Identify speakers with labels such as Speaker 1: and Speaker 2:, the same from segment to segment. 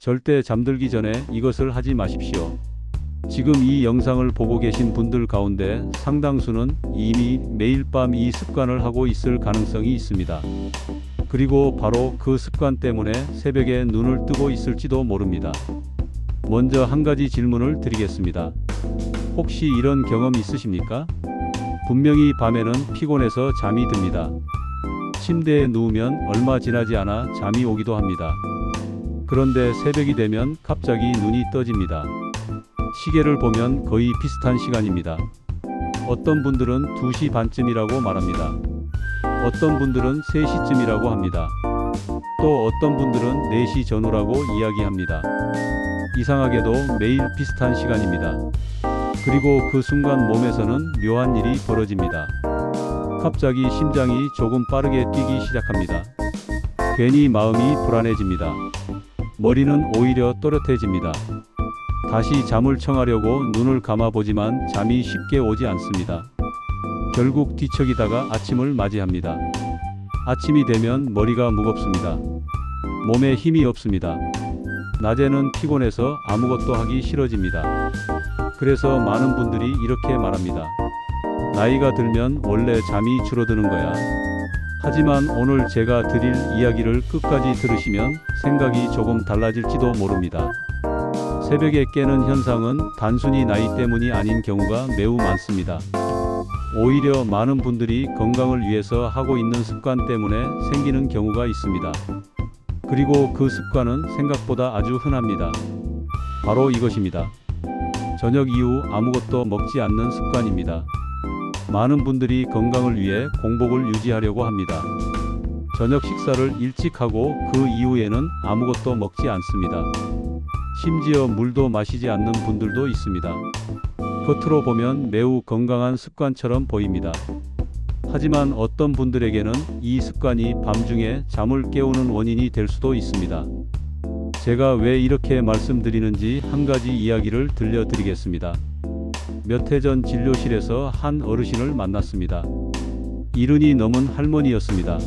Speaker 1: 절대 잠들기 전에 이것을 하지 마십시오. 지금 이 영상을 보고 계신 분들 가운데 상당수는 이미 매일 밤 이 습관을 하고 있을 가능성이 있습니다. 그리고 바로 그 습관 때문에 새벽에 눈을 뜨고 있을지도 모릅니다. 먼저 한 가지 질문을 드리겠습니다. 혹시 이런 경험 있으십니까? 분명히 밤에는 피곤해서 잠이 듭니다. 침대에 누우면 얼마 지나지 않아 잠이 오기도 합니다. 그런데 새벽이 되면 갑자기 눈이 떠집니다. 시계를 보면 거의 비슷한 시간입니다. 어떤 분들은 2시 반쯤이라고 말합니다. 어떤 분들은 3시쯤이라고 합니다. 또 어떤 분들은 4시 전후라고 이야기합니다. 이상하게도 매일 비슷한 시간입니다. 그리고 그 순간 몸에서는 묘한 일이 벌어집니다. 갑자기 심장이 조금 빠르게 뛰기 시작합니다. 괜히 마음이 불안해집니다. 머리는 오히려 또렷해집니다. 다시 잠을 청하려고 눈을 감아보지만 잠이 쉽게 오지 않습니다. 결국 뒤척이다가 아침을 맞이합니다. 아침이 되면 머리가 무겁습니다. 몸에 힘이 없습니다. 낮에는 피곤해서 아무것도 하기 싫어집니다. 그래서 많은 분들이 이렇게 말합니다. 나이가 들면 원래 잠이 줄어드는 거야. 하지만 오늘 제가 드릴 이야기를 끝까지 들으시면 생각이 조금 달라질지도 모릅니다. 새벽에 깨는 현상은 단순히 나이 때문이 아닌 경우가 매우 많습니다. 오히려 많은 분들이 건강을 위해서 하고 있는 습관 때문에 생기는 경우가 있습니다. 그리고 그 습관은 생각보다 아주 흔합니다. 바로 이것입니다. 저녁 이후 아무것도 먹지 않는 습관입니다. 많은 분들이 건강을 위해 공복을 유지하려고 합니다. 저녁 식사를 일찍 하고 그 이후에는 아무것도 먹지 않습니다. 심지어 물도 마시지 않는 분들도 있습니다. 겉으로 보면 매우 건강한 습관처럼 보입니다. 하지만 어떤 분들에게는 이 습관이 밤중에 잠을 깨우는 원인이 될 수도 있습니다. 제가 왜 이렇게 말씀드리는지 한 가지 이야기를 들려드리겠습니다. 몇 해 전 진료실에서 한 어르신을 만났습니다. 70이 넘은 할머니였습니다.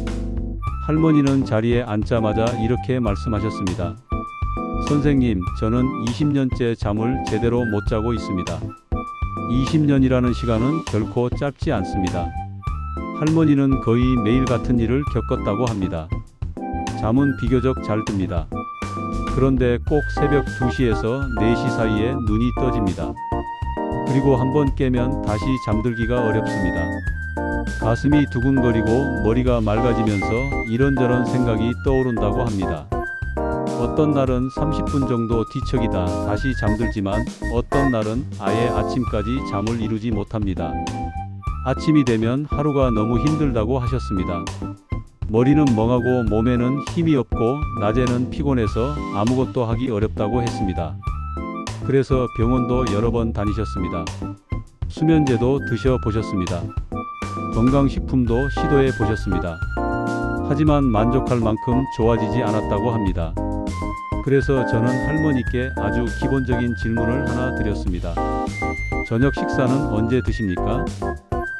Speaker 1: 할머니는 자리에 앉자마자 이렇게 말씀하셨습니다. 선생님, 저는 20년째 잠을 제대로 못 자고 있습니다. 20년이라는 시간은 결코 짧지 않습니다. 할머니는 거의 매일 같은 일을 겪었다고 합니다. 잠은 비교적 잘 듭니다. 그런데 꼭 새벽 2시에서 4시 사이에 눈이 떠집니다. 그리고 한번 깨면 다시 잠들기가 어렵습니다. 가슴이 두근거리고 머리가 맑아지면서 이런저런 생각이 떠오른다고 합니다. 어떤 날은 30분 정도 뒤척이다 다시 잠들지만 어떤 날은 아예 아침까지 잠을 이루지 못합니다. 아침이 되면 하루가 너무 힘들다고 하셨습니다. 머리는 멍하고 몸에는 힘이 없고 낮에는 피곤해서 아무것도 하기 어렵다고 했습니다. 그래서 병원도 여러 번 다니셨습니다. 수면제도 드셔보셨습니다. 건강식품도 시도해 보셨습니다. 하지만 만족할 만큼 좋아지지 않았다고 합니다. 그래서 저는 할머니께 아주 기본적인 질문을 하나 드렸습니다. 저녁 식사는 언제 드십니까?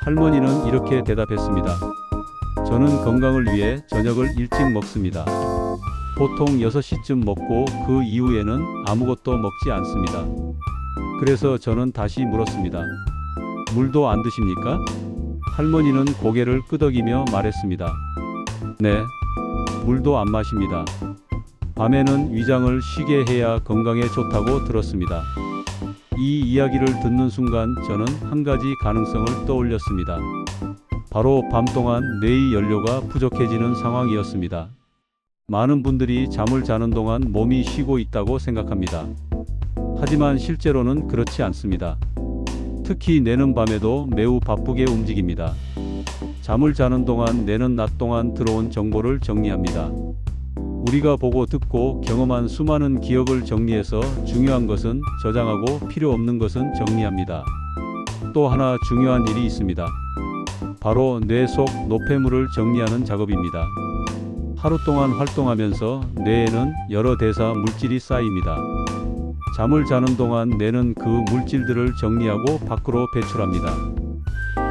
Speaker 1: 할머니는 이렇게 대답했습니다. 저는 건강을 위해 저녁을 일찍 먹습니다. 보통 6시쯤 먹고 그 이후에는 아무것도 먹지 않습니다. 그래서 저는 다시 물었습니다. 물도 안 드십니까? 할머니는 고개를 끄덕이며 말했습니다. 네, 물도 안 마십니다. 밤에는 위장을 쉬게 해야 건강에 좋다고 들었습니다. 이 이야기를 듣는 순간 저는 한 가지 가능성을 떠올렸습니다. 바로 밤 동안 뇌의 연료가 부족해지는 상황이었습니다. 많은 분들이 잠을 자는 동안 몸이 쉬고 있다고 생각합니다. 하지만 실제로는 그렇지 않습니다. 특히 뇌는 밤에도 매우 바쁘게 움직입니다. 잠을 자는 동안 뇌는 낮 동안 들어온 정보를 정리합니다. 우리가 보고 듣고 경험한 수많은 기억을 정리해서 중요한 것은 저장하고 필요 없는 것은 정리합니다. 또 하나 중요한 일이 있습니다. 바로 뇌 속 노폐물을 정리하는 작업입니다. 하루 동안 활동하면서 뇌에는 여러 대사 물질이 쌓입니다. 잠을 자는 동안 뇌는 그 물질들을 정리하고 밖으로 배출합니다.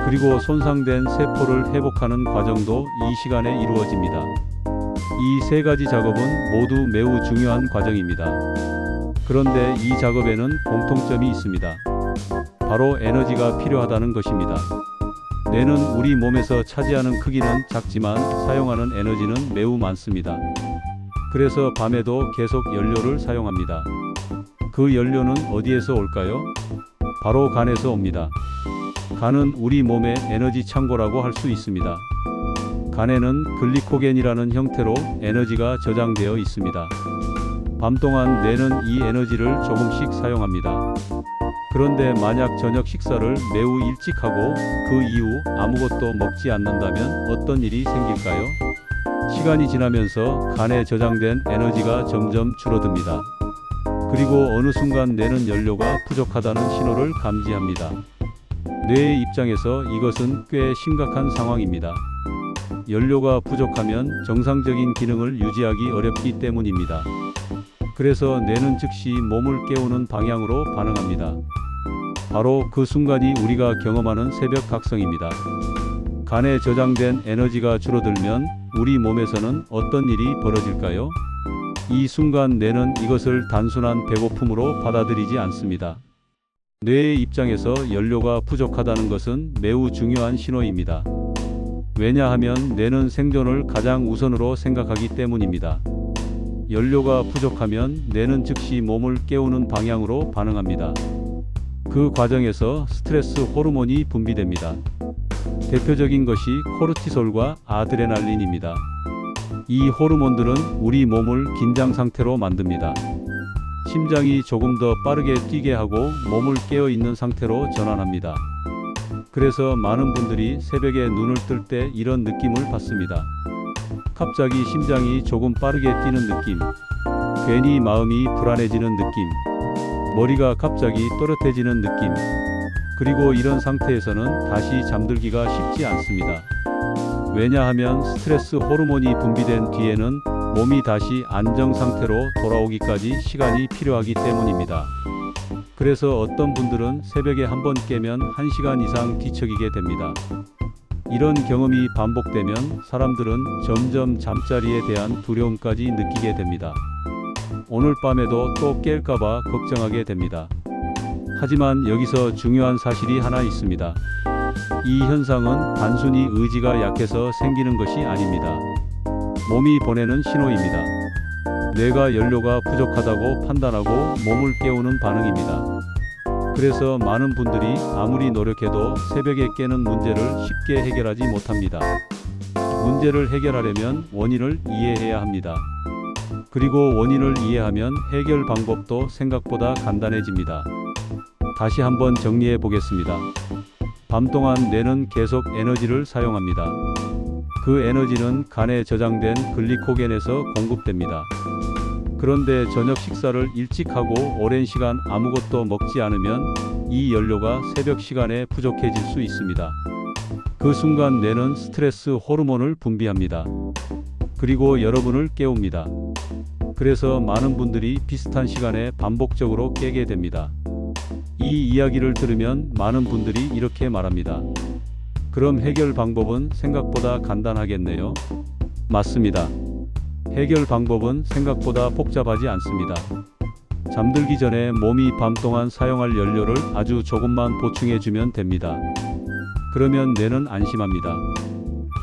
Speaker 1: 그리고 손상된 세포를 회복하는 과정도 이 시간에 이루어집니다. 이 세 가지 작업은 모두 매우 중요한 과정입니다. 그런데 이 작업에는 공통점이 있습니다. 바로 에너지가 필요하다는 것입니다. 뇌는 우리 몸에서 차지하는 크기는 작지만 사용하는 에너지는 매우 많습니다. 그래서 밤에도 계속 연료를 사용합니다. 그 연료는 어디에서 올까요? 바로 간에서 옵니다. 간은 우리 몸의 에너지 창고라고 할 수 있습니다. 간에는 글리코겐이라는 형태로 에너지가 저장되어 있습니다. 밤 동안 뇌는 이 에너지를 조금씩 사용합니다. 그런데 만약 저녁 식사를 매우 일찍 하고 그 이후 아무것도 먹지 않는다면 어떤 일이 생길까요? 시간이 지나면서 간에 저장된 에너지가 점점 줄어듭니다. 그리고 어느 순간 뇌는 연료가 부족하다는 신호를 감지합니다. 뇌의 입장에서 이것은 꽤 심각한 상황입니다. 연료가 부족하면 정상적인 기능을 유지하기 어렵기 때문입니다. 그래서 뇌는 즉시 몸을 깨우는 방향으로 반응합니다. 바로 그 순간이 우리가 경험하는 새벽 각성입니다. 간에 저장된 에너지가 줄어들면 우리 몸에서는 어떤 일이 벌어질까요? 이 순간 뇌는 이것을 단순한 배고픔으로 받아들이지 않습니다. 뇌의 입장에서 연료가 부족하다는 것은 매우 중요한 신호입니다. 왜냐하면 뇌는 생존을 가장 우선으로 생각하기 때문입니다. 연료가 부족하면 뇌는 즉시 몸을 깨우는 방향으로 반응합니다. 그 과정에서 스트레스 호르몬이 분비됩니다. 대표적인 것이 코르티솔과 아드레날린입니다. 이 호르몬들은 우리 몸을 긴장 상태로 만듭니다. 심장이 조금 더 빠르게 뛰게 하고 몸을 깨어 있는 상태로 전환합니다. 그래서 많은 분들이 새벽에 눈을 뜰 때 이런 느낌을 받습니다. 갑자기 심장이 조금 빠르게 뛰는 느낌, 괜히 마음이 불안해지는 느낌, 머리가 갑자기 또렷해지는 느낌. 그리고 이런 상태에서는 다시 잠들기가 쉽지 않습니다. 왜냐하면 스트레스 호르몬이 분비된 뒤에는 몸이 다시 안정 상태로 돌아오기까지 시간이 필요하기 때문입니다. 그래서 어떤 분들은 새벽에 한번 깨면 1시간 이상 뒤척이게 됩니다. 이런 경험이 반복되면 사람들은 점점 잠자리에 대한 두려움까지 느끼게 됩니다. 오늘 밤에도 또 깰까봐 걱정하게 됩니다. 하지만 여기서 중요한 사실이 하나 있습니다. 이 현상은 단순히 의지가 약해서 생기는 것이 아닙니다. 몸이 보내는 신호입니다. 뇌가 연료가 부족하다고 판단하고 몸을 깨우는 반응입니다. 그래서 많은 분들이 아무리 노력해도 새벽에 깨는 문제를 쉽게 해결하지 못합니다. 문제를 해결하려면 원인을 이해해야 합니다. 그리고 원인을 이해하면 해결 방법도 생각보다 간단해집니다. 다시 한번 정리해 보겠습니다. 밤 동안 뇌는 계속 에너지를 사용합니다. 그 에너지는 간에 저장된 글리코겐에서 공급됩니다. 그런데 저녁 식사를 일찍 하고 오랜 시간 아무것도 먹지 않으면 이 연료가 새벽 시간에 부족해질 수 있습니다. 그 순간 뇌는 스트레스 호르몬을 분비합니다. 그리고 여러분을 깨웁니다. 그래서 많은 분들이 비슷한 시간에 반복적으로 깨게 됩니다. 이 이야기를 들으면 많은 분들이 이렇게 말합니다. 그럼 해결 방법은 생각보다 간단하겠네요. 맞습니다. 해결 방법은 생각보다 복잡하지 않습니다. 잠들기 전에 몸이 밤 동안 사용할 연료를 아주 조금만 보충해주면 됩니다. 그러면 뇌는 안심합니다.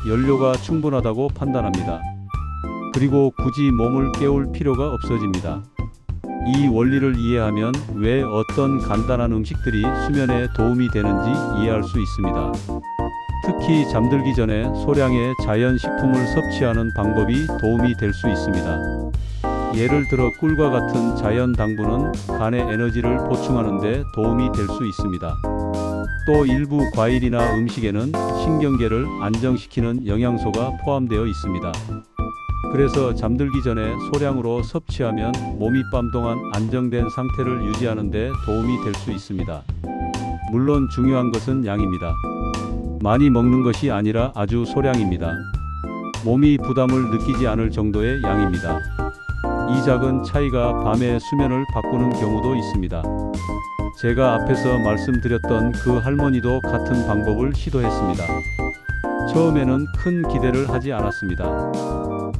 Speaker 1: 연료가 충분하다고 판단합니다. 그리고 굳이 몸을 깨울 필요가 없어집니다. 이 원리를 이해하면 왜 어떤 간단한 음식들이 수면에 도움이 되는지 이해할 수 있습니다. 특히 잠들기 전에 소량의 자연 식품을 섭취하는 방법이 도움이 될 수 있습니다. 예를 들어 꿀과 같은 자연 당분은 간의 에너지를 보충하는 데 도움이 될 수 있습니다. 또 일부 과일이나 음식에는 신경계를 안정시키는 영양소가 포함되어 있습니다. 그래서 잠들기 전에 소량으로 섭취하면 몸이 밤 동안 안정된 상태를 유지하는 데 도움이 될 수 있습니다. 물론 중요한 것은 양입니다. 많이 먹는 것이 아니라 아주 소량입니다. 몸이 부담을 느끼지 않을 정도의 양입니다. 이 작은 차이가 밤의 수면을 바꾸는 경우도 있습니다. 제가 앞에서 말씀드렸던 그 할머니도 같은 방법을 시도했습니다. 처음에는 큰 기대를 하지 않았습니다.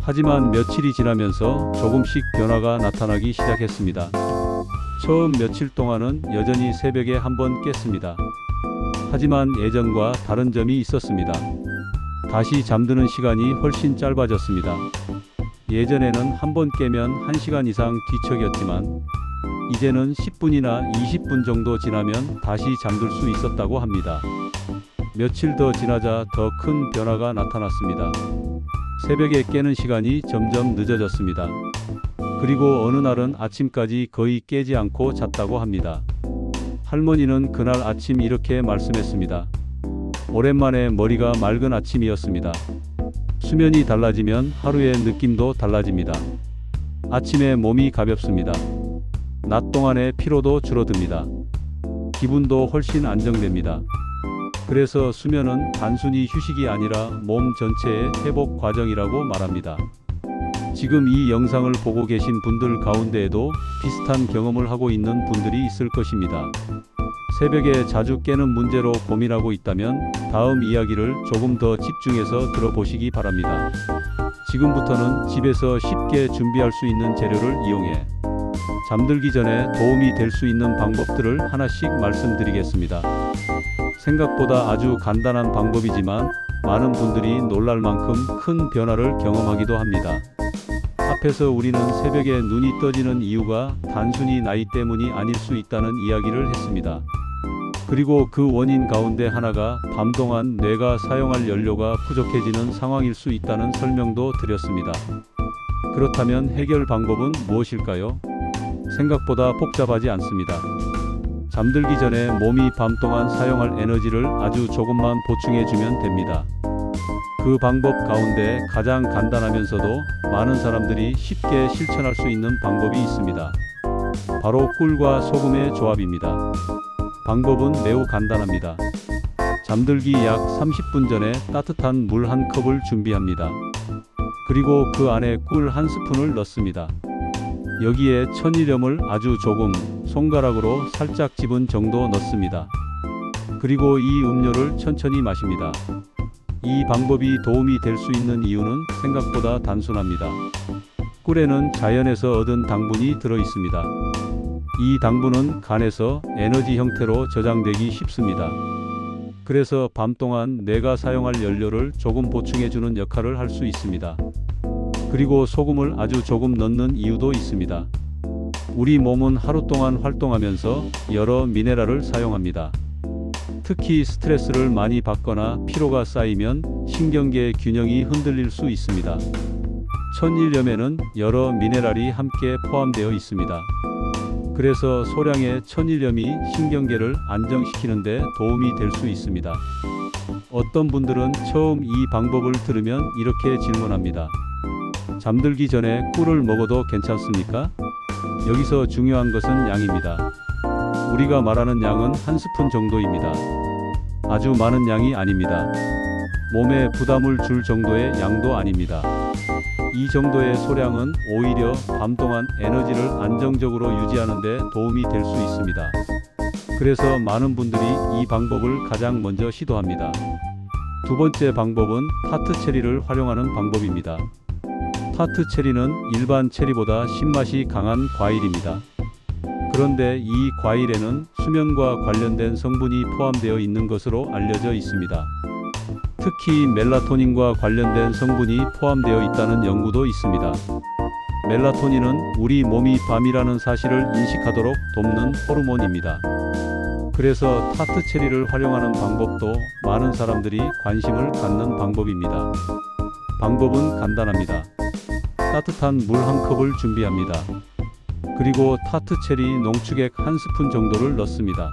Speaker 1: 하지만 며칠이 지나면서 조금씩 변화가 나타나기 시작했습니다. 처음 며칠 동안은 여전히 새벽에 한 번 깼습니다. 하지만 예전과 다른 점이 있었습니다. 다시 잠드는 시간이 훨씬 짧아졌습니다. 예전에는 한 번 깨면 1시간 이상 뒤척였지만 이제는 10분이나 20분 정도 지나면 다시 잠들 수 있었다고 합니다. 며칠 더 지나자 더 큰 변화가 나타났습니다. 새벽에 깨는 시간이 점점 늦어졌습니다. 그리고 어느 날은 아침까지 거의 깨지 않고 잤다고 합니다. 할머니는 그날 아침 이렇게 말씀했습니다. 오랜만에 머리가 맑은 아침이었습니다. 수면이 달라지면 하루의 느낌도 달라집니다. 아침에 몸이 가볍습니다. 낮 동안의 피로도 줄어듭니다. 기분도 훨씬 안정됩니다. 그래서 수면은 단순히 휴식이 아니라 몸 전체의 회복 과정이라고 말합니다. 지금 이 영상을 보고 계신 분들 가운데에도 비슷한 경험을 하고 있는 분들이 있을 것입니다. 새벽에 자주 깨는 문제로 고민하고 있다면 다음 이야기를 조금 더 집중해서 들어보시기 바랍니다. 지금부터는 집에서 쉽게 준비할 수 있는 재료를 이용해 잠들기 전에 도움이 될 수 있는 방법들을 하나씩 말씀드리겠습니다. 생각보다 아주 간단한 방법이지만 많은 분들이 놀랄 만큼 큰 변화를 경험하기도 합니다. 앞에서 우리는 새벽에 눈이 떠지는 이유가 단순히 나이 때문이 아닐 수 있다는 이야기를 했습니다. 그리고 그 원인 가운데 하나가 밤 동안 뇌가 사용할 연료가 부족해지는 상황일 수 있다는 설명도 드렸습니다. 그렇다면 해결 방법은 무엇일까요? 생각보다 복잡하지 않습니다. 잠들기 전에 몸이 밤 동안 사용할 에너지를 아주 조금만 보충해주면 됩니다. 그 방법 가운데 가장 간단하면서도 많은 사람들이 쉽게 실천할 수 있는 방법이 있습니다. 바로 꿀과 소금의 조합입니다. 방법은 매우 간단합니다. 잠들기 약 30분 전에 따뜻한 물 한 컵을 준비합니다. 그리고 그 안에 꿀 한 스푼을 넣습니다. 여기에 천일염을 아주 조금, 손가락으로 살짝 집은 정도 넣습니다. 그리고 이 음료를 천천히 마십니다. 이 방법이 도움이 될 수 있는 이유는 생각보다 단순합니다. 꿀에는 자연에서 얻은 당분이 들어 있습니다. 이 당분은 간에서 에너지 형태로 저장되기 쉽습니다. 그래서 밤 동안 뇌가 사용할 연료를 조금 보충해주는 역할을 할 수 있습니다. 그리고 소금을 아주 조금 넣는 이유도 있습니다. 우리 몸은 하루 동안 활동하면서 여러 미네랄을 사용합니다. 특히 스트레스를 많이 받거나 피로가 쌓이면 신경계 균형이 흔들릴 수 있습니다. 천일염에는 여러 미네랄이 함께 포함되어 있습니다. 그래서 소량의 천일염이 신경계를 안정시키는 데 도움이 될 수 있습니다. 어떤 분들은 처음 이 방법을 들으면 이렇게 질문합니다. 잠들기 전에 꿀을 먹어도 괜찮습니까? 여기서 중요한 것은 양입니다. 우리가 말하는 양은 한 스푼 정도입니다. 아주 많은 양이 아닙니다. 몸에 부담을 줄 정도의 양도 아닙니다. 이 정도의 소량은 오히려 밤 동안 에너지를 안정적으로 유지하는 데 도움이 될 수 있습니다. 그래서 많은 분들이 이 방법을 가장 먼저 시도합니다. 두 번째 방법은 타트 체리를 활용하는 방법입니다. 타트 체리는 일반 체리보다 신맛이 강한 과일입니다. 그런데 이 과일에는 수면과 관련된 성분이 포함되어 있는 것으로 알려져 있습니다. 특히 멜라토닌과 관련된 성분이 포함되어 있다는 연구도 있습니다. 멜라토닌은 우리 몸이 밤이라는 사실을 인식하도록 돕는 호르몬입니다. 그래서 타트 체리를 활용하는 방법도 많은 사람들이 관심을 갖는 방법입니다. 방법은 간단합니다. 따뜻한 물 한 컵을 준비합니다. 그리고 타트 체리 농축액 한 스푼 정도를 넣습니다.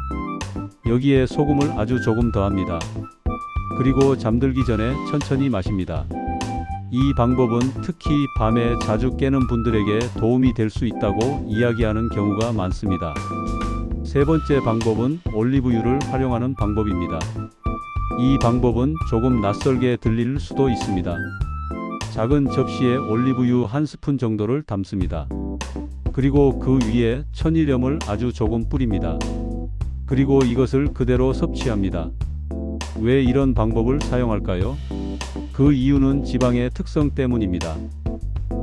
Speaker 1: 여기에 소금을 아주 조금 더합니다. 그리고 잠들기 전에 천천히 마십니다. 이 방법은 특히 밤에 자주 깨는 분들에게 도움이 될 수 있다고 이야기하는 경우가 많습니다. 세 번째 방법은 올리브유를 활용하는 방법입니다. 이 방법은 조금 낯설게 들릴 수도 있습니다. 작은 접시에 올리브유 한 스푼 정도를 담습니다. 그리고 그 위에 천일염을 아주 조금 뿌립니다. 그리고 이것을 그대로 섭취합니다. 왜 이런 방법을 사용할까요? 그 이유는 지방의 특성 때문입니다.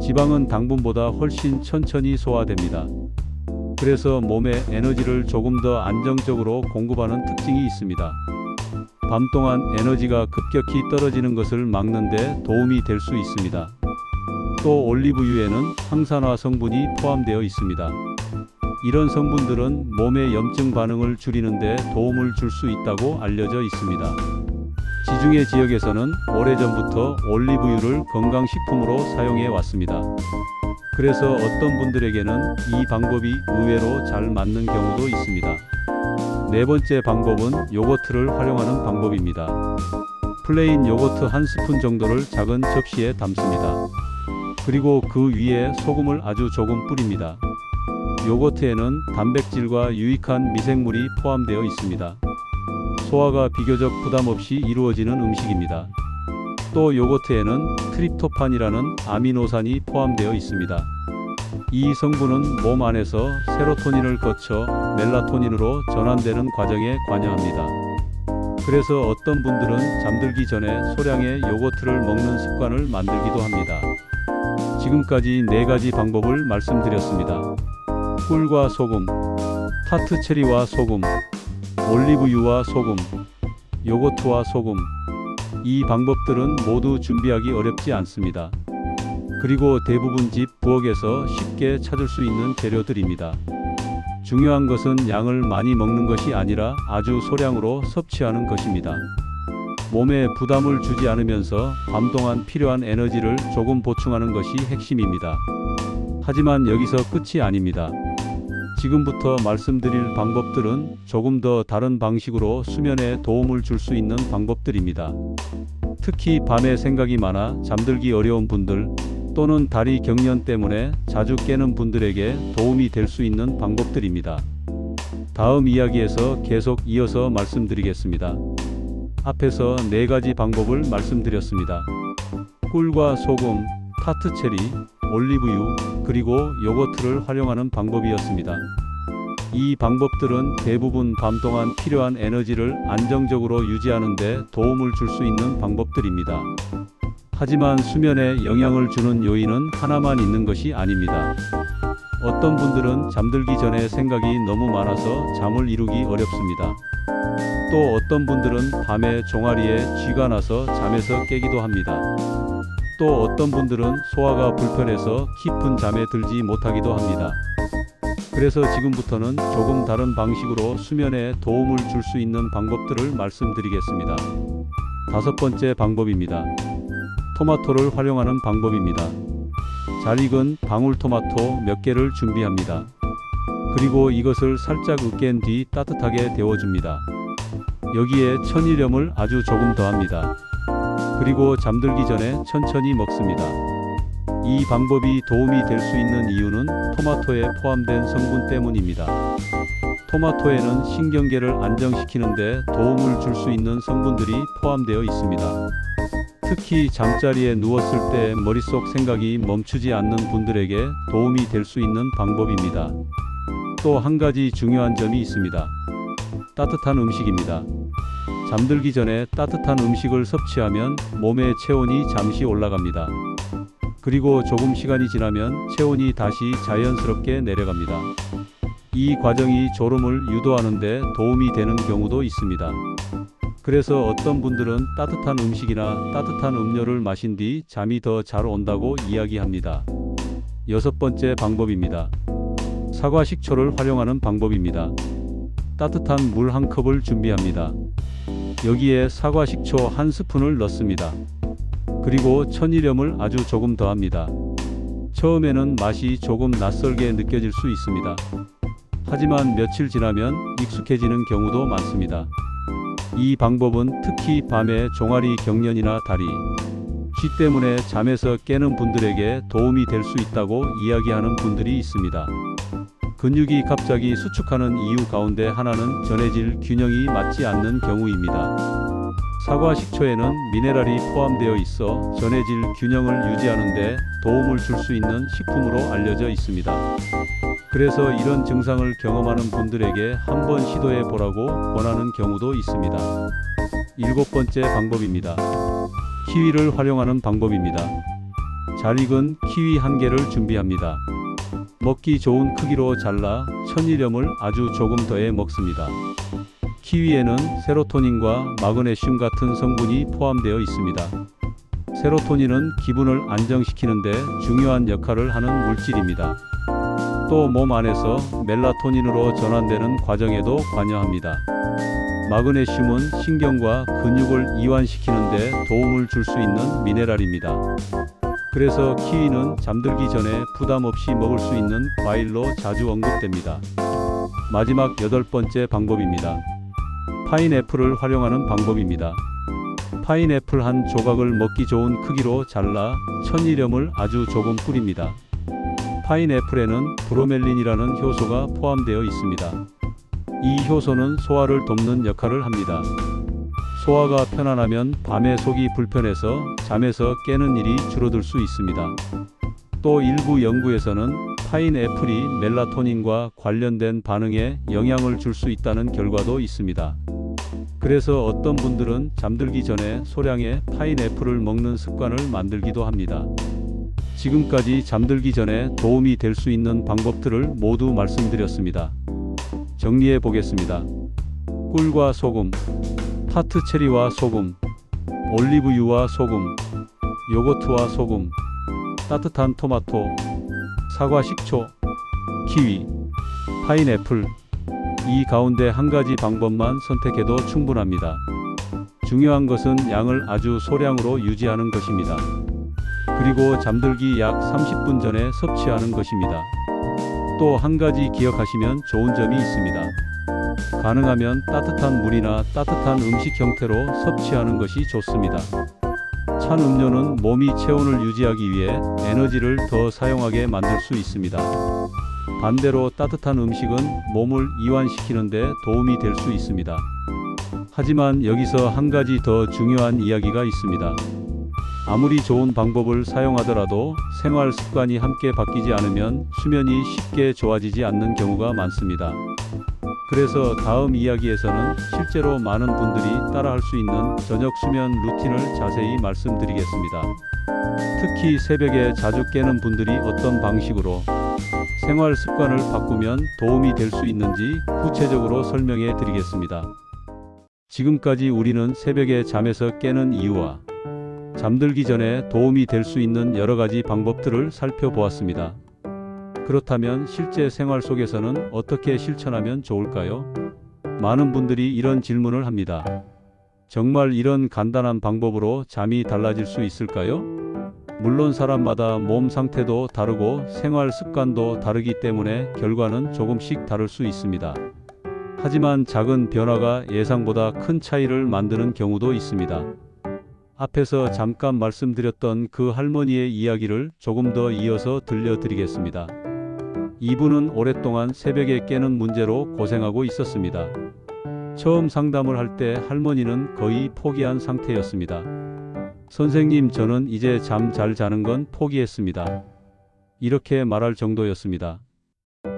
Speaker 1: 지방은 당분보다 훨씬 천천히 소화됩니다. 그래서 몸에 에너지를 조금 더 안정적으로 공급하는 특징이 있습니다. 밤 동안 에너지가 급격히 떨어지는 것을 막는 데 도움이 될 수 있습니다. 또 올리브유에는 항산화 성분이 포함되어 있습니다. 이런 성분들은 몸의 염증 반응을 줄이는 데 도움을 줄 수 있다고 알려져 있습니다. 지중해 지역에서는 오래전부터 올리브유를 건강식품으로 사용해 왔습니다. 그래서 어떤 분들에게는 이 방법이 의외로 잘 맞는 경우도 있습니다. 네 번째 방법은 요거트를 활용하는 방법입니다. 플레인 요거트 한 스푼 정도를 작은 접시에 담습니다. 그리고 그 위에 소금을 아주 조금 뿌립니다. 요거트에는 단백질과 유익한 미생물이 포함되어 있습니다. 소화가 비교적 부담 없이 이루어지는 음식입니다. 또 요거트에는 트립토판이라는 아미노산이 포함되어 있습니다. 이 성분은 몸 안에서 세로토닌을 거쳐 멜라토닌으로 전환되는 과정에 관여합니다. 그래서 어떤 분들은 잠들기 전에 소량의 요거트를 먹는 습관을 만들기도 합니다. 지금까지 4가지 방법을 말씀드렸습니다. 꿀과 소금, 타트 체리와 소금, 올리브유와 소금, 요거트와 소금. 이 방법들은 모두 준비하기 어렵지 않습니다. 그리고 대부분 집 부엌에서 쉽게 찾을 수 있는 재료들입니다. 중요한 것은 양을 많이 먹는 것이 아니라 아주 소량으로 섭취하는 것입니다. 몸에 부담을 주지 않으면서 밤 동안 필요한 에너지를 조금 보충하는 것이 핵심입니다. 하지만 여기서 끝이 아닙니다. 지금부터 말씀드릴 방법들은 조금 더 다른 방식으로 수면에 도움을 줄 수 있는 방법들입니다. 특히 밤에 생각이 많아 잠들기 어려운 분들 또는 다리 경련 때문에 자주 깨는 분들에게 도움이 될 수 있는 방법들입니다. 다음 이야기에서 계속 이어서 말씀드리겠습니다. 앞에서 4가지 방법을 말씀드렸습니다. 꿀과 소금, 타트 체리, 올리브유, 그리고 요거트를 활용하는 방법이었습니다. 이 방법들은 대부분 밤 동안 필요한 에너지를 안정적으로 유지하는 데 도움을 줄 수 있는 방법들입니다. 하지만 수면에 영향을 주는 요인은 하나만 있는 것이 아닙니다. 어떤 분들은 잠들기 전에 생각이 너무 많아서 잠을 이루기 어렵습니다. 또 어떤 분들은 밤에 종아리에 쥐가 나서 잠에서 깨기도 합니다. 또 어떤 분들은 소화가 불편해서 깊은 잠에 들지 못하기도 합니다. 그래서 지금부터는 조금 다른 방식으로 수면에 도움을 줄 수 있는 방법들을 말씀드리겠습니다. 5번째 방법입니다. 토마토를 활용하는 방법입니다. 잘 익은 방울토마토 몇 개를 준비합니다. 그리고 이것을 살짝 으깬 뒤 따뜻하게 데워줍니다. 여기에 천일염을 아주 조금 더합니다. 그리고 잠들기 전에 천천히 먹습니다. 이 방법이 도움이 될 수 있는 이유는 토마토에 포함된 성분 때문입니다. 토마토에는 신경계를 안정시키는 데 도움을 줄 수 있는 성분들이 포함되어 있습니다. 특히 잠자리에 누웠을 때 머릿속 생각이 멈추지 않는 분들에게 도움이 될 수 있는 방법입니다. 또 한 가지 중요한 점이 있습니다. 따뜻한 음식입니다. 잠들기 전에 따뜻한 음식을 섭취하면 몸의 체온이 잠시 올라갑니다. 그리고 조금 시간이 지나면 체온이 다시 자연스럽게 내려갑니다. 이 과정이 졸음을 유도하는 데 도움이 되는 경우도 있습니다. 그래서 어떤 분들은 따뜻한 음식이나 따뜻한 음료를 마신 뒤 잠이 더 잘 온다고 이야기합니다. 6번째 방법입니다. 사과 식초를 활용하는 방법입니다. 따뜻한 물 1컵을 준비합니다. 여기에 사과 식초 1스푼을 넣습니다. 그리고 천일염을 아주 조금 더합니다. 처음에는 맛이 조금 낯설게 느껴질 수 있습니다. 하지만 며칠 지나면 익숙해지는 경우도 많습니다. 이 방법은 특히 밤에 종아리 경련이나 다리, 쥐 때문에 잠에서 깨는 분들에게 도움이 될 수 있다고 이야기하는 분들이 있습니다. 근육이 갑자기 수축하는 이유 가운데 하나는 전해질 균형이 맞지 않는 경우입니다. 사과 식초에는 미네랄이 포함되어 있어 전해질 균형을 유지하는 데 도움을 줄 수 있는 식품으로 알려져 있습니다. 그래서 이런 증상을 경험하는 분들에게 한번 시도해 보라고 권하는 경우도 있습니다. 7번째 방법입니다. 키위를 활용하는 방법입니다. 잘 익은 키위 1개를 준비합니다. 먹기 좋은 크기로 잘라 천일염을 아주 조금 더해 먹습니다. 키위에는 세로토닌과 마그네슘 같은 성분이 포함되어 있습니다. 세로토닌은 기분을 안정시키는 데 중요한 역할을 하는 물질입니다. 또 몸 안에서 멜라토닌으로 전환되는 과정에도 관여합니다. 마그네슘은 신경과 근육을 이완시키는 데 도움을 줄 수 있는 미네랄입니다. 그래서 키위는 잠들기 전에 부담 없이 먹을 수 있는 과일로 자주 언급됩니다. 마지막 8번째 방법입니다. 파인애플을 활용하는 방법입니다. 파인애플 한 조각을 먹기 좋은 크기로 잘라 천일염을 아주 조금 뿌립니다. 파인애플에는 브로멜린이라는 효소가 포함되어 있습니다. 이 효소는 소화를 돕는 역할을 합니다. 소화가 편안하면 밤에 속이 불편해서 잠에서 깨는 일이 줄어들 수 있습니다. 또 일부 연구에서는 파인애플이 멜라토닌과 관련된 반응에 영향을 줄 수 있다는 결과도 있습니다. 그래서 어떤 분들은 잠들기 전에 소량의 파인애플을 먹는 습관을 만들기도 합니다. 지금까지 잠들기 전에 도움이 될 수 있는 방법들을 모두 말씀드렸습니다. 정리해 보겠습니다. 꿀과 소금, 타트 체리와 소금, 올리브유와 소금, 요거트와 소금, 따뜻한 토마토, 사과 식초, 키위, 파인애플. 이 가운데 한 가지 방법만 선택해도 충분합니다. 중요한 것은 양을 아주 소량으로 유지하는 것입니다. 그리고 잠들기 약 30분 전에 섭취하는 것입니다. 또 한 가지 기억하시면 좋은 점이 있습니다. 가능하면 따뜻한 물이나 따뜻한 음식 형태로 섭취하는 것이 좋습니다. 찬 음료는 몸이 체온을 유지하기 위해 에너지를 더 사용하게 만들 수 있습니다. 반대로 따뜻한 음식은 몸을 이완시키는 데 도움이 될 수 있습니다. 하지만 여기서 한 가지 더 중요한 이야기가 있습니다. 아무리 좋은 방법을 사용하더라도 생활 습관이 함께 바뀌지 않으면 수면이 쉽게 좋아지지 않는 경우가 많습니다. 그래서 다음 이야기에서는 실제로 많은 분들이 따라할 수 있는 저녁 수면 루틴을 자세히 말씀드리겠습니다. 특히 새벽에 자주 깨는 분들이 어떤 방식으로 생활 습관을 바꾸면 도움이 될 수 있는지 구체적으로 설명해 드리겠습니다. 지금까지 우리는 새벽에 잠에서 깨는 이유와 잠들기 전에 도움이 될 수 있는 여러 가지 방법들을 살펴보았습니다. 그렇다면 실제 생활 속에서는 어떻게 실천하면 좋을까요? 많은 분들이 이런 질문을 합니다. 정말 이런 간단한 방법으로 잠이 달라질 수 있을까요? 물론 사람마다 몸 상태도 다르고 생활 습관도 다르기 때문에 결과는 조금씩 다를 수 있습니다. 하지만 작은 변화가 예상보다 큰 차이를 만드는 경우도 있습니다. 앞에서 잠깐 말씀드렸던 그 할머니의 이야기를 조금 더 이어서 들려드리겠습니다. 이분은 오랫동안 새벽에 깨는 문제로 고생하고 있었습니다. 처음 상담을 할 때 할머니는 거의 포기한 상태였습니다. 선생님, 저는 이제 잠 잘 자는 건 포기했습니다. 이렇게 말할 정도였습니다.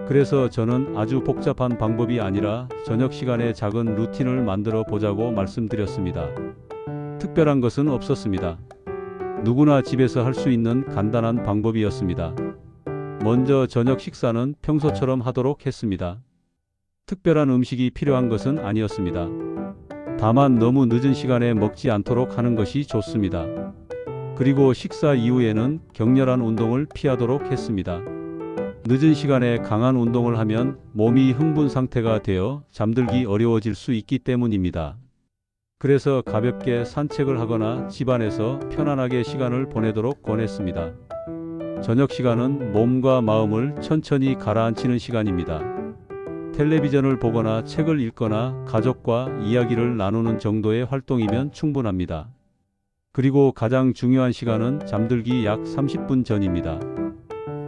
Speaker 1: 그래서 저는 아주 복잡한 방법이 아니라 저녁 시간에 작은 루틴을 만들어 보자고 말씀드렸습니다. 특별한 것은 없었습니다. 누구나 집에서 할 수 있는 간단한 방법이었습니다. 먼저 저녁 식사는 평소처럼 하도록 했습니다. 특별한 음식이 필요한 것은 아니었습니다. 다만 너무 늦은 시간에 먹지 않도록 하는 것이 좋습니다. 그리고 식사 이후에는 격렬한 운동을 피하도록 했습니다. 늦은 시간에 강한 운동을 하면 몸이 흥분 상태가 되어 잠들기 어려워질 수 있기 때문입니다. 그래서 가볍게 산책을 하거나 집안에서 편안하게 시간을 보내도록 권했습니다. 저녁 시간은 몸과 마음을 천천히 가라앉히는 시간입니다. 텔레비전을 보거나 책을 읽거나 가족과 이야기를 나누는 정도의 활동이면 충분합니다. 그리고 가장 중요한 시간은 잠들기 약 30분 전입니다.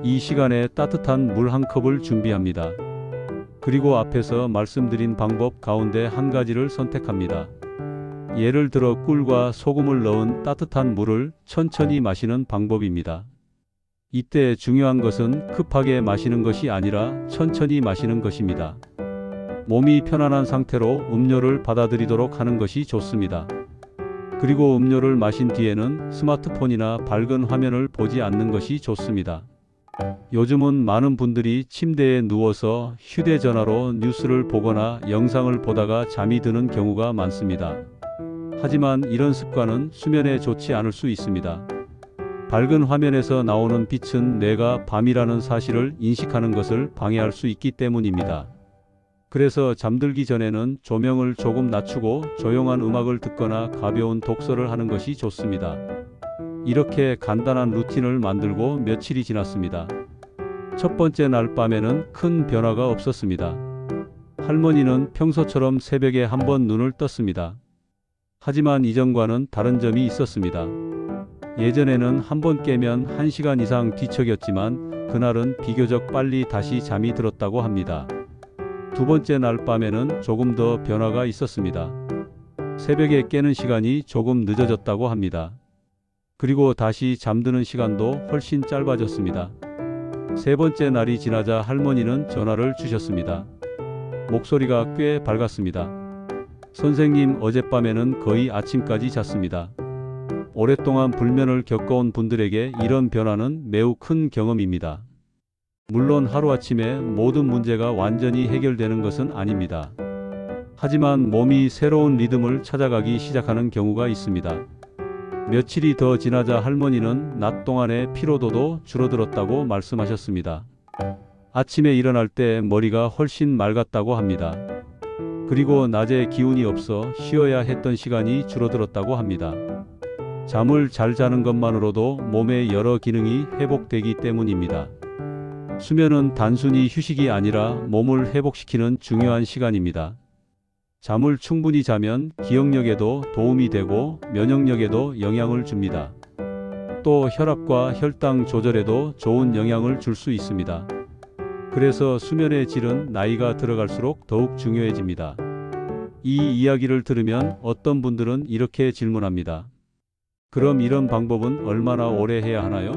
Speaker 1: 이 시간에 따뜻한 물 한 컵을 준비합니다. 그리고 앞에서 말씀드린 방법 가운데 한 가지를 선택합니다. 예를 들어 꿀과 소금을 넣은 따뜻한 물을 천천히 마시는 방법입니다. 이때 중요한 것은 급하게 마시는 것이 아니라 천천히 마시는 것입니다. 몸이 편안한 상태로 음료를 받아들이도록 하는 것이 좋습니다. 그리고 음료를 마신 뒤에는 스마트폰이나 밝은 화면을 보지 않는 것이 좋습니다. 요즘은 많은 분들이 침대에 누워서 휴대전화로 뉴스를 보거나 영상을 보다가 잠이 드는 경우가 많습니다. 하지만 이런 습관은 수면에 좋지 않을 수 있습니다. 밝은 화면에서 나오는 빛은 뇌가 밤이라는 사실을 인식하는 것을 방해할 수 있기 때문입니다. 그래서 잠들기 전에는 조명을 조금 낮추고 조용한 음악을 듣거나 가벼운 독서를 하는 것이 좋습니다. 이렇게 간단한 루틴을 만들고 며칠이 지났습니다. 첫 번째 날 밤에는 큰 변화가 없었습니다. 할머니는 평소처럼 새벽에 한번 눈을 떴습니다. 하지만 이전과는 다른 점이 있었습니다. 예전에는 한번 깨면 1시간 이상 뒤척였지만 그날은 비교적 빨리 다시 잠이 들었다고 합니다. 두 번째 날 밤에는 조금 더 변화가 있었습니다. 새벽에 깨는 시간이 조금 늦어졌다고 합니다. 그리고 다시 잠드는 시간도 훨씬 짧아졌습니다. 세 번째 날이 지나자 할머니는 전화를 주셨습니다. 목소리가 꽤 밝았습니다. 선생님, 어젯밤에는 거의 아침까지 잤습니다. 오랫동안 불면을 겪어온 분들에게 이런 변화는 매우 큰 경험입니다. 물론 하루아침에 모든 문제가 완전히 해결되는 것은 아닙니다. 하지만 몸이 새로운 리듬을 찾아가기 시작하는 경우가 있습니다. 며칠이 더 지나자 할머니는 낮 동안의 피로도도 줄어들었다고 말씀하셨습니다. 아침에 일어날 때 머리가 훨씬 맑았다고 합니다. 그리고 낮에 기운이 없어 쉬어야 했던 시간이 줄어들었다고 합니다. 잠을 잘 자는 것만으로도 몸의 여러 기능이 회복되기 때문입니다. 수면은 단순히 휴식이 아니라 몸을 회복시키는 중요한 시간입니다. 잠을 충분히 자면 기억력에도 도움이 되고 면역력에도 영향을 줍니다. 또 혈압과 혈당 조절에도 좋은 영향을 줄 수 있습니다. 그래서 수면의 질은 나이가 들어갈수록 더욱 중요해집니다. 이 이야기를 들으면 어떤 분들은 이렇게 질문합니다. 그럼 이런 방법은 얼마나 오래 해야 하나요?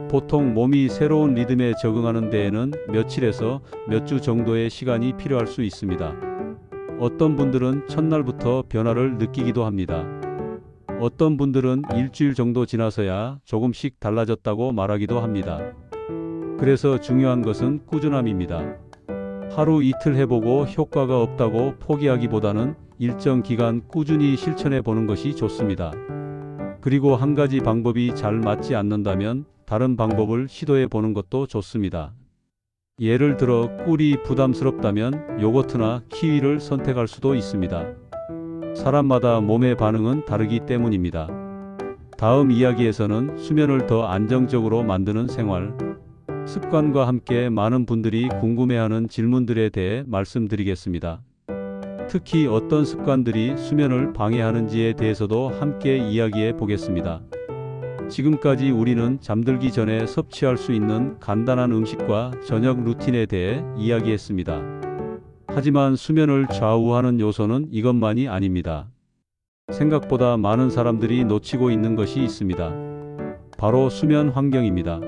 Speaker 1: 보통 몸이 새로운 리듬에 적응하는 데에는 며칠에서 몇 주 정도의 시간이 필요할 수 있습니다. 어떤 분들은 첫날부터 변화를 느끼기도 합니다. 어떤 분들은 일주일 정도 지나서야 조금씩 달라졌다고 말하기도 합니다. 그래서 중요한 것은 꾸준함입니다. 하루 이틀 해보고 효과가 없다고 포기하기보다는 일정 기간 꾸준히 실천해 보는 것이 좋습니다. 그리고 한 가지 방법이 잘 맞지 않는다면 다른 방법을 시도해 보는 것도 좋습니다. 예를 들어 꿀이 부담스럽다면 요거트나 키위를 선택할 수도 있습니다. 사람마다 몸의 반응은 다르기 때문입니다. 다음 이야기에서는 수면을 더 안정적으로 만드는 생활, 습관과 함께 많은 분들이 궁금해하는 질문들에 대해 말씀드리겠습니다. 특히 어떤 습관들이 수면을 방해하는지에 대해서도 함께 이야기해 보겠습니다. 지금까지 우리는 잠들기 전에 섭취할 수 있는 간단한 음식과 저녁 루틴에 대해 이야기했습니다. 하지만 수면을 좌우하는 요소는 이것만이 아닙니다. 생각보다 많은 사람들이 놓치고 있는 것이 있습니다. 바로 수면 환경입니다.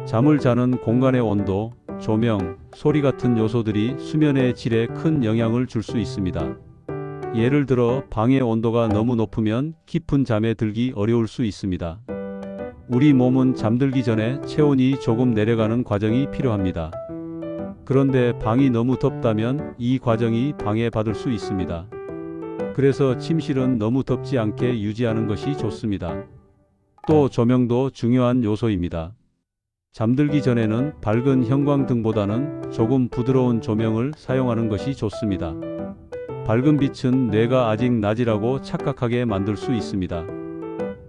Speaker 1: 잠을 자는 공간의 온도, 조명, 소리 같은 요소들이 수면의 질에 큰 영향을 줄 수 있습니다. 예를 들어 방의 온도가 너무 높으면 깊은 잠에 들기 어려울 수 있습니다. 우리 몸은 잠들기 전에 체온이 조금 내려가는 과정이 필요합니다. 그런데 방이 너무 덥다면 이 과정이 방해받을 수 있습니다. 그래서 침실은 너무 덥지 않게 유지하는 것이 좋습니다. 또 조명도 중요한 요소입니다. 잠들기 전에는 밝은 형광등보다는 조금 부드러운 조명을 사용하는 것이 좋습니다. 밝은 빛은 뇌가 아직 낮이라고 착각하게 만들 수 있습니다.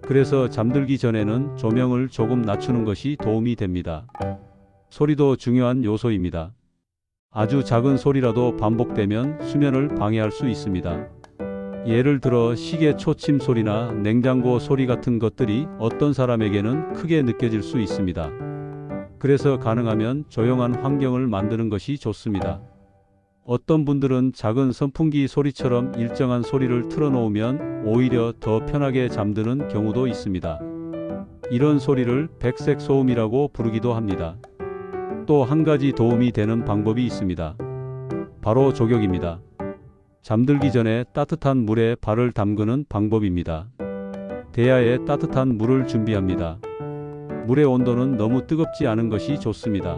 Speaker 1: 그래서 잠들기 전에는 조명을 조금 낮추는 것이 도움이 됩니다. 소리도 중요한 요소입니다. 아주 작은 소리라도 반복되면 수면을 방해할 수 있습니다. 예를 들어 시계 초침 소리나 냉장고 소리 같은 것들이 어떤 사람에게는 크게 느껴질 수 있습니다. 그래서 가능하면 조용한 환경을 만드는 것이 좋습니다. 어떤 분들은 작은 선풍기 소리처럼 일정한 소리를 틀어놓으면 오히려 더 편하게 잠드는 경우도 있습니다. 이런 소리를 백색 소음이라고 부르기도 합니다. 또 한 가지 도움이 되는 방법이 있습니다. 바로 족욕입니다. 잠들기 전에 따뜻한 물에 발을 담그는 방법입니다. 대야에 따뜻한 물을 준비합니다. 물의 온도는 너무 뜨겁지 않은 것이 좋습니다.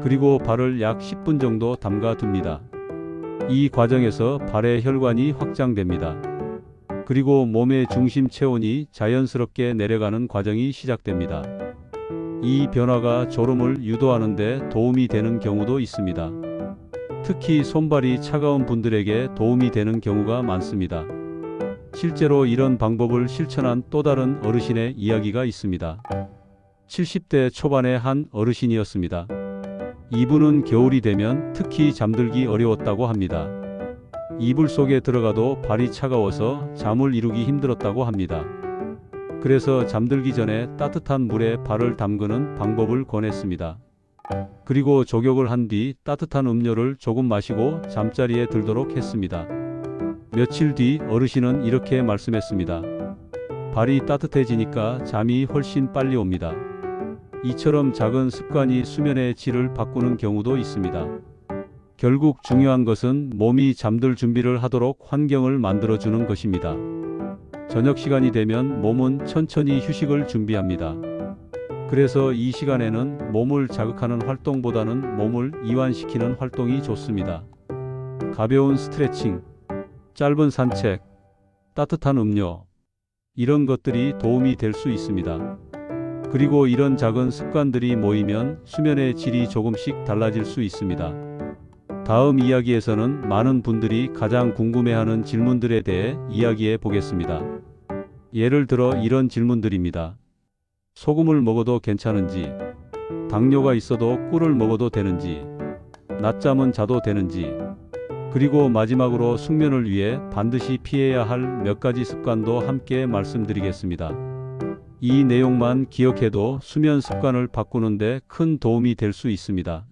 Speaker 1: 그리고 발을 약 10분 정도 담가 둡니다. 이 과정에서 발의 혈관이 확장됩니다. 그리고 몸의 중심 체온이 자연스럽게 내려가는 과정이 시작됩니다. 이 변화가 졸음을 유도하는 데 도움이 되는 경우도 있습니다. 특히 손발이 차가운 분들에게 도움이 되는 경우가 많습니다. 실제로 이런 방법을 실천한 또 다른 어르신의 이야기가 있습니다. 70대 초반의 한 어르신이었습니다. 이분은 겨울이 되면 특히 잠들기 어려웠다고 합니다. 이불 속에 들어가도 발이 차가워서 잠을 이루기 힘들었다고 합니다. 그래서 잠들기 전에 따뜻한 물에 발을 담그는 방법을 권했습니다. 그리고 족욕을 한 뒤 따뜻한 음료를 조금 마시고 잠자리에 들도록 했습니다. 며칠 뒤 어르신은 이렇게 말씀했습니다. 발이 따뜻해지니까 잠이 훨씬 빨리 옵니다. 이처럼 작은 습관이 수면의 질을 바꾸는 경우도 있습니다. 결국 중요한 것은 몸이 잠들 준비를 하도록 환경을 만들어주는 것입니다. 저녁 시간이 되면 몸은 천천히 휴식을 준비합니다. 그래서 이 시간에는 몸을 자극하는 활동보다는 몸을 이완시키는 활동이 좋습니다. 가벼운 스트레칭, 짧은 산책, 따뜻한 음료, 이런 것들이 도움이 될 수 있습니다. 그리고 이런 작은 습관들이 모이면 수면의 질이 조금씩 달라질 수 있습니다. 다음 이야기에서는 많은 분들이 가장 궁금해하는 질문들에 대해 이야기해 보겠습니다. 예를 들어 이런 질문들입니다. 소금을 먹어도 괜찮은지, 당뇨가 있어도 꿀을 먹어도 되는지, 낮잠은 자도 되는지, 그리고 마지막으로 숙면을 위해 반드시 피해야 할 몇 가지 습관도 함께 말씀드리겠습니다. 이 내용만 기억해도 수면 습관을 바꾸는데 큰 도움이 될 수 있습니다.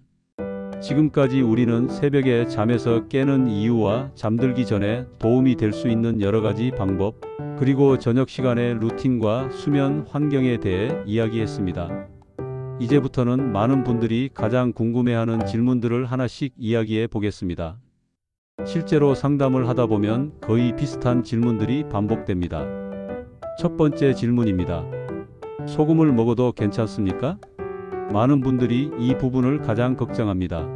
Speaker 1: 지금까지 우리는 새벽에 잠에서 깨는 이유와 잠들기 전에 도움이 될 수 있는 여러 가지 방법, 그리고 저녁 시간의 루틴과 수면 환경에 대해 이야기했습니다. 이제부터는 많은 분들이 가장 궁금해하는 질문들을 하나씩 이야기해 보겠습니다. 실제로 상담을 하다 보면 거의 비슷한 질문들이 반복됩니다. 첫 번째 질문입니다. 소금을 먹어도 괜찮습니까? 많은 분들이 이 부분을 가장 걱정합니다.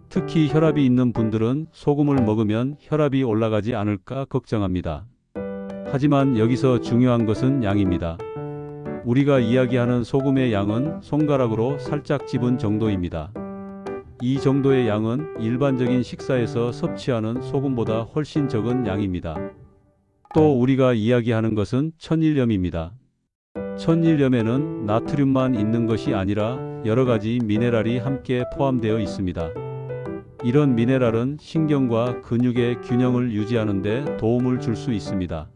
Speaker 1: 특히 혈압이 있는 분들은 소금을 먹으면 혈압이 올라가지 않을까 걱정합니다. 하지만 여기서 중요한 것은 양입니다. 우리가 이야기하는 소금의 양은 손가락으로 살짝 집은 정도입니다. 이 정도의 양은 일반적인 식사에서 섭취하는 소금보다 훨씬 적은 양입니다. 또 우리가 이야기하는 것은 천일염입니다. 천일염에는 나트륨만 있는 것이 아니라 여러 가지 미네랄이 함께 포함되어 있습니다. 이런 미네랄은 신경과 근육의 균형을 유지하는 데 도움을 줄 수 있습니다.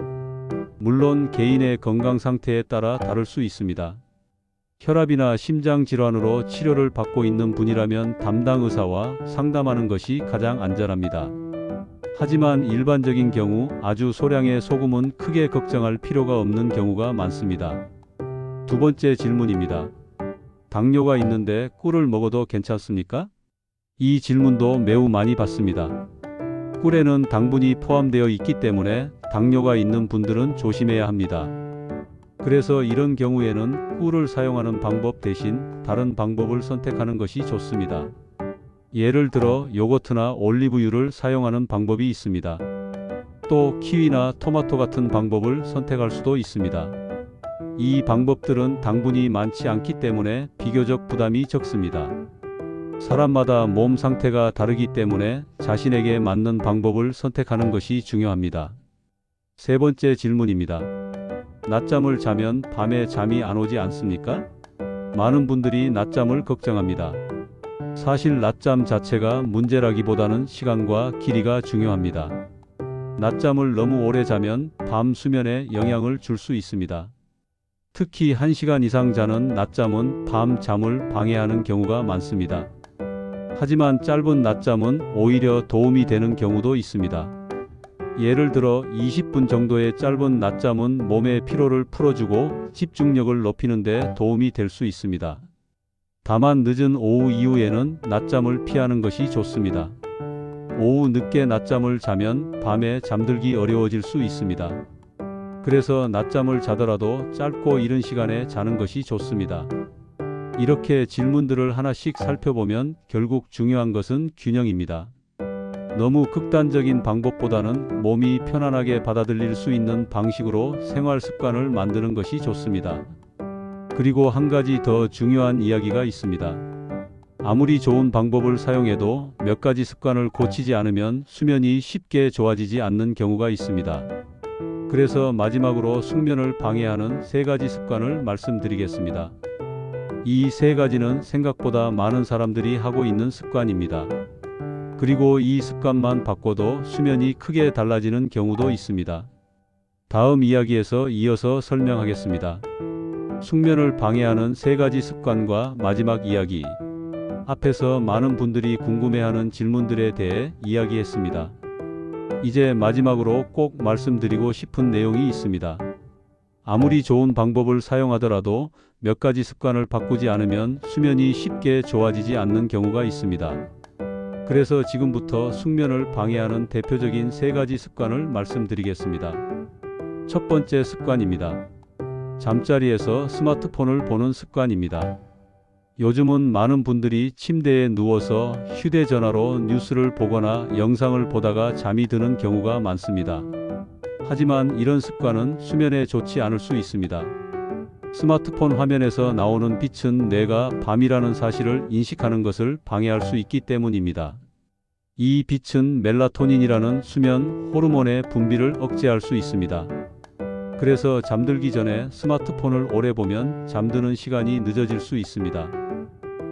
Speaker 1: 물론 개인의 건강 상태에 따라 다를 수 있습니다. 혈압이나 심장 질환으로 치료를 받고 있는 분이라면 담당 의사와 상담하는 것이 가장 안전합니다. 하지만 일반적인 경우 아주 소량의 소금은 크게 걱정할 필요가 없는 경우가 많습니다. 두 번째 질문입니다. 당뇨가 있는데 꿀을 먹어도 괜찮습니까? 이 질문도 매우 많이 받습니다. 꿀에는 당분이 포함되어 있기 때문에 당뇨가 있는 분들은 조심해야 합니다. 그래서 이런 경우에는 꿀을 사용하는 방법 대신 다른 방법을 선택하는 것이 좋습니다. 예를 들어 요거트나 올리브유를 사용하는 방법이 있습니다. 또 키위나 토마토 같은 방법을 선택할 수도 있습니다. 이 방법들은 당분이 많지 않기 때문에 비교적 부담이 적습니다. 사람마다 몸 상태가 다르기 때문에 자신에게 맞는 방법을 선택하는 것이 중요합니다. 세 번째 질문입니다. 낮잠을 자면 밤에 잠이 안 오지 않습니까? 많은 분들이 낮잠을 걱정합니다. 사실 낮잠 자체가 문제라기보다는 시간과 길이가 중요합니다. 낮잠을 너무 오래 자면 밤 수면에 영향을 줄 수 있습니다. 특히 1시간 이상 자는 낮잠은 밤 잠을 방해하는 경우가 많습니다. 하지만 짧은 낮잠은 오히려 도움이 되는 경우도 있습니다. 예를 들어 20분 정도의 짧은 낮잠은 몸의 피로를 풀어주고 집중력을 높이는 데 도움이 될 수 있습니다. 다만 늦은 오후 이후에는 낮잠을 피하는 것이 좋습니다. 오후 늦게 낮잠을 자면 밤에 잠들기 어려워질 수 있습니다. 그래서 낮잠을 자더라도 짧고 이른 시간에 자는 것이 좋습니다. 이렇게 질문들을 하나씩 살펴보면 결국 중요한 것은 균형입니다. 너무 극단적인 방법보다는 몸이 편안하게 받아들일 수 있는 방식으로 생활 습관을 만드는 것이 좋습니다. 그리고 한 가지 더 중요한 이야기가 있습니다. 아무리 좋은 방법을 사용해도 몇 가지 습관을 고치지 않으면 수면이 쉽게 좋아지지 않는 경우가 있습니다. 그래서 마지막으로 숙면을 방해하는 3가지 습관을 말씀드리겠습니다. 이 3가지는 생각보다 많은 사람들이 하고 있는 습관입니다. 그리고 이 습관만 바꿔도 수면이 크게 달라지는 경우도 있습니다. 다음 이야기에서 이어서 설명하겠습니다. 숙면을 방해하는 3가지 습관과 마지막 이야기. 앞에서 많은 분들이 궁금해하는 질문들에 대해 이야기했습니다. 이제 마지막으로 꼭 말씀드리고 싶은 내용이 있습니다. 아무리 좋은 방법을 사용하더라도 몇 가지 습관을 바꾸지 않으면 수면이 쉽게 좋아지지 않는 경우가 있습니다. 그래서 지금부터 숙면을 방해하는 대표적인 3가지 습관을 말씀드리겠습니다. 첫 번째 습관입니다. 잠자리에서 스마트폰을 보는 습관입니다. 요즘은 많은 분들이 침대에 누워서 휴대전화로 뉴스를 보거나 영상을 보다가 잠이 드는 경우가 많습니다. 하지만 이런 습관은 수면에 좋지 않을 수 있습니다. 스마트폰 화면에서 나오는 빛은 뇌가 밤이라는 사실을 인식하는 것을 방해할 수 있기 때문입니다. 이 빛은 멜라토닌이라는 수면 호르몬의 분비를 억제할 수 있습니다. 그래서 잠들기 전에 스마트폰을 오래 보면 잠드는 시간이 늦어질 수 있습니다.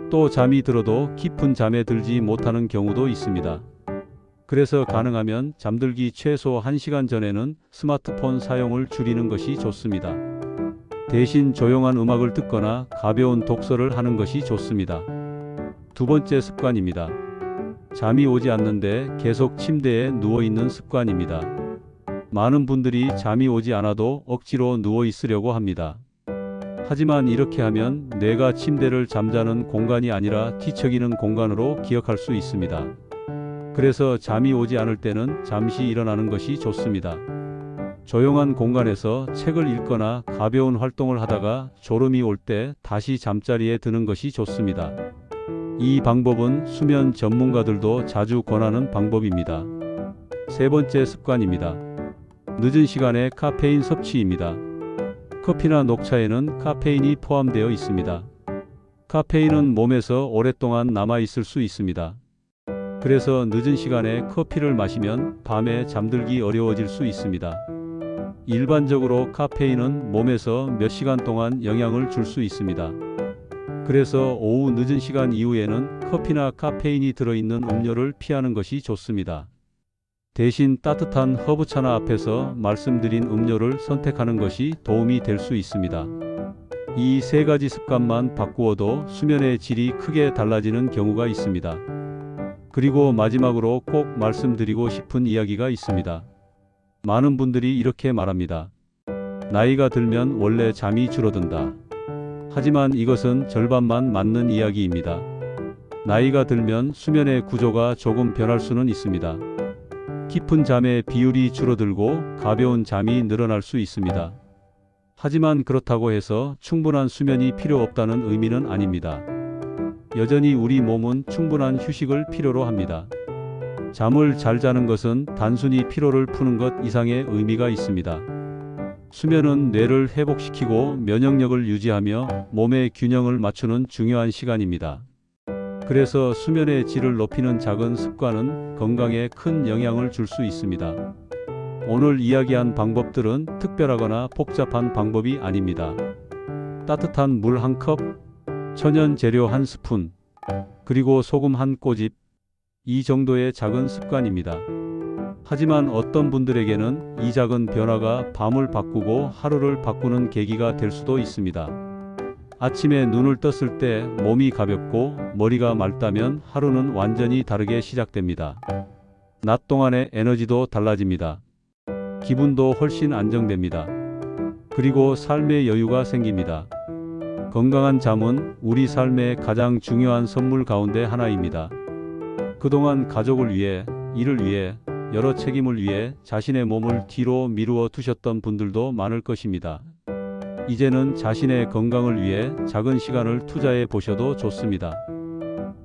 Speaker 1: 또 잠이 들어도 깊은 잠에 들지 못하는 경우도 있습니다. 그래서 가능하면 잠들기 최소 1시간 전에는 스마트폰 사용을 줄이는 것이 좋습니다. 대신 조용한 음악을 듣거나 가벼운 독서를 하는 것이 좋습니다. 두 번째 습관입니다. 잠이 오지 않는데 계속 침대에 누워있는 습관입니다. 많은 분들이 잠이 오지 않아도 억지로 누워 있으려고 합니다. 하지만 이렇게 하면 뇌가 침대를 잠자는 공간이 아니라 뒤척이는 공간으로 기억할 수 있습니다. 그래서 잠이 오지 않을 때는 잠시 일어나는 것이 좋습니다. 조용한 공간에서 책을 읽거나 가벼운 활동을 하다가 졸음이 올 때 다시 잠자리에 드는 것이 좋습니다. 이 방법은 수면 전문가들도 자주 권하는 방법입니다. 세 번째 습관입니다. 늦은 시간에 카페인 섭취입니다. 커피나 녹차에는 카페인이 포함되어 있습니다. 카페인은 몸에서 오랫동안 남아 있을 수 있습니다. 그래서 늦은 시간에 커피를 마시면 밤에 잠들기 어려워질 수 있습니다. 일반적으로 카페인은 몸에서 몇 시간 동안 영향을 줄 수 있습니다. 그래서 오후 늦은 시간 이후에는 커피나 카페인이 들어있는 음료를 피하는 것이 좋습니다. 대신 따뜻한 허브차나 앞에서 말씀드린 음료를 선택하는 것이 도움이 될 수 있습니다. 이 3가지 습관만 바꾸어도 수면의 질이 크게 달라지는 경우가 있습니다. 그리고 마지막으로 꼭 말씀드리고 싶은 이야기가 있습니다. 많은 분들이 이렇게 말합니다. 나이가 들면 원래 잠이 줄어든다. 하지만 이것은 절반만 맞는 이야기입니다. 나이가 들면 수면의 구조가 조금 변할 수는 있습니다. 깊은 잠의 비율이 줄어들고 가벼운 잠이 늘어날 수 있습니다. 하지만 그렇다고 해서 충분한 수면이 필요 없다는 의미는 아닙니다. 여전히 우리 몸은 충분한 휴식을 필요로 합니다. 잠을 잘 자는 것은 단순히 피로를 푸는 것 이상의 의미가 있습니다. 수면은 뇌를 회복시키고 면역력을 유지하며 몸의 균형을 맞추는 중요한 시간입니다. 그래서 수면의 질을 높이는 작은 습관은 건강에 큰 영향을 줄 수 있습니다. 오늘 이야기한 방법들은 특별하거나 복잡한 방법이 아닙니다. 따뜻한 물 1컵, 천연 재료 1스푼, 그리고 소금 1꼬집, 이 정도의 작은 습관입니다. 하지만 어떤 분들에게는 이 작은 변화가 밤을 바꾸고 하루를 바꾸는 계기가 될 수도 있습니다. 아침에 눈을 떴을 때 몸이 가볍고 머리가 맑다면 하루는 완전히 다르게 시작됩니다. 낮 동안의 에너지도 달라집니다. 기분도 훨씬 안정됩니다. 그리고 삶의 여유가 생깁니다. 건강한 잠은 우리 삶의 가장 중요한 선물 가운데 하나입니다. 그동안 가족을 위해, 일을 위해, 여러 책임을 위해 자신의 몸을 뒤로 미루어 두셨던 분들도 많을 것입니다. 이제는 자신의 건강을 위해 작은 시간을 투자해 보셔도 좋습니다.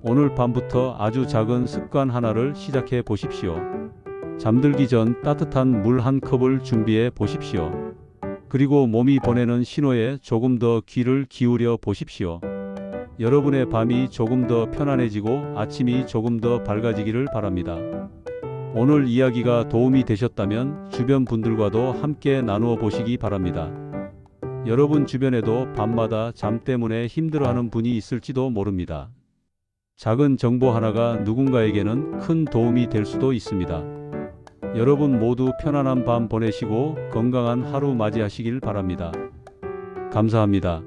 Speaker 1: 오늘 밤부터 아주 작은 습관 하나를 시작해 보십시오. 잠들기 전 따뜻한 물 한 컵을 준비해 보십시오. 그리고 몸이 보내는 신호에 조금 더 귀를 기울여 보십시오. 여러분의 밤이 조금 더 편안해지고 아침이 조금 더 밝아지기를 바랍니다. 오늘 이야기가 도움이 되셨다면 주변 분들과도 함께 나누어 보시기 바랍니다. 여러분 주변에도 밤마다 잠 때문에 힘들어하는 분이 있을지도 모릅니다. 작은 정보 하나가 누군가에게는 큰 도움이 될 수도 있습니다. 여러분 모두 편안한 밤 보내시고 건강한 하루 맞이하시길 바랍니다. 감사합니다.